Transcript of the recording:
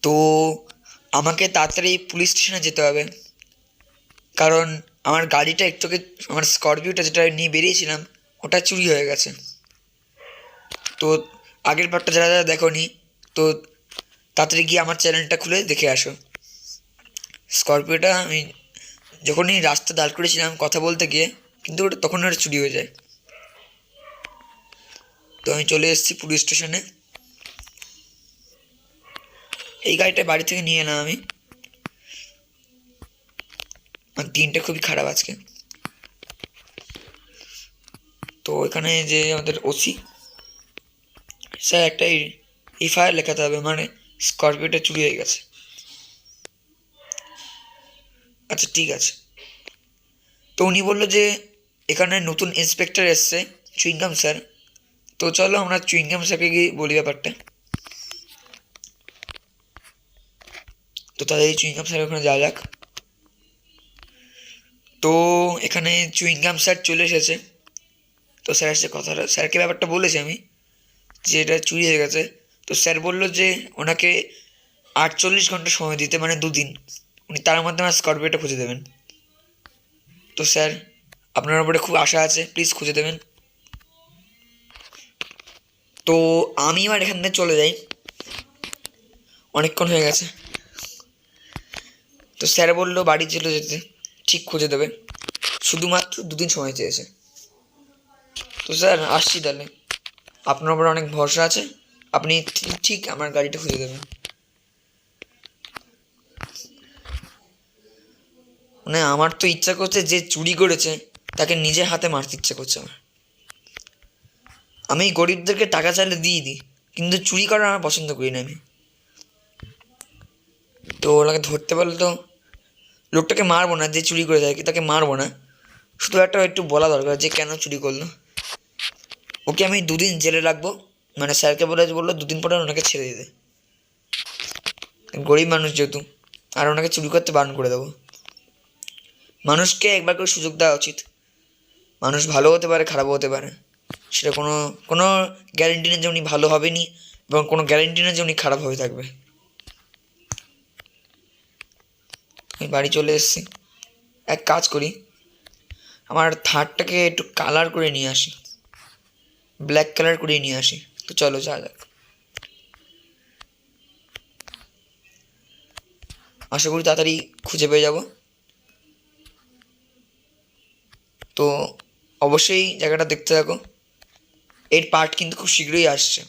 তো আমাকে তাড়াতাড়ি পুলিশ স্টেশনে যেতে হবে, কারণ আমার গাড়িটা একটু আগে, আমার স্করপিওটা যেটা নিয়ে বেরিয়েছিলাম ওটা চুরি হয়ে গেছে। তো আগের পার্টটা যারা যারা দেখোনি, তো তাড়াতাড়ি গিয়ে আমার চ্যানেলটা খুলে দেখে আসো। স্করপিওটা আমি যখনই রাস্তা দাঁড় করেছিলাম কথা বলতে গিয়ে, কিন্তু ওটা তখন ওটা চুরি হয়ে যায়। তো আমি চলে এসেছি পুলিশ স্টেশনে। এই গাড়িটা বাড়ি থেকে নিয়ে এলাম আমি। আর দিনটা খুবই খারাপ আজকে। তো এখানে যে আমাদের ওসি স্যার, একটা এফআইআর লেখাতে হবে, মানে স্করপিওটা চুরি হয়ে গেছে। আচ্ছা ঠিক আছে। তো উনি বললো যে এখানে নতুন ইন্সপেক্টর এসছে, চুইংগাম স্যার। তো চলো আমরা চুইংগাম স্যারকে গিয়ে বলি ব্যাপারটা। তো তাদের চুইংগাম স্যার ওখানে যাওয়া যাক। তো এখানে চুইংগাম স্যার চলে এসেছে। তো স্যার এসে কথাটা স্যারকে ব্যাপারটা বলেছি আমি, যে এটা চুরি হয়ে গেছে। তো স্যার বললো যে ওনাকে 48 ঘন্টা সময় দিতে, মানে 2 দিন। উনি তার মধ্যে আমার স্করপিওটা খুঁজে দেবেন। তো স্যার, আপনার উপরে খুব আশা আছে, প্লিজ খুঁজে দেবেন। তো আমি এবার এখান থেকে চলে যাই, অনেকক্ষণ হয়ে গেছে। তো স্যার বললো বাড়ি চলে যেতে, ঠিক খুঁজে দেবে, শুধুমাত্র 2 দিন সময় চেয়েছে। তো স্যার আসছি তাহলে, আপনার উপর অনেক ভরসা আছে, আপনি ঠিক আমার গাড়িটা খুঁজে দেবেন। মানে আমার তো ইচ্ছা করছে যে চুরি করেছে তাকে নিজের হাতে মারতে ইচ্ছা করছে আমার। আমি গরিবদেরকে টাকা চাইলে দিয়ে দিই, কিন্তু চুরি করা আমার পছন্দ করি না আমি। তো ওনাকে ধরতে পারলে তো, লোকটাকে মারবো না যে চুরি করে যায়, তাকে মারবো না, শুধু একটু বলা দরকার যে কেন চুরি করলো। ওকে আমি 2 দিন জেলে রাখবো, মানে স্যারকে বললো 2 দিন পরে ওনাকে ছেড়ে দিতে, গরিব মানুষ যেহেতু। আর ওনাকে চুরি করতে বারণ করে দেবো। মানুষকে একবার করে সুযোগ দেওয়া উচিত। মানুষ ভালো হতে পারে, খারাপও হতে পারে, সেটা কোনো কোনো গ্যারেন্টি নেই যে উনি ভালো হবেনি, এবং কোনো গ্যারেন্টি নেই যে উনি খারাপ হয়ে থাকবে। আমি বাড়ি চলে এসেছি। এক কাজ করি, আমার থারটাকে একটু কালার করে নিয়ে আসি, ব্ল্যাক কালার করে নিয়ে আসি। তো চলো যা যাক। আশা করি তাড়াতাড়ি খুঁজে পেয়ে যাব। তো অবশ্যই জায়গাটা দেখতে থাকো, এর পার্ট কিন্তু খুব শীঘ্রই আসছে।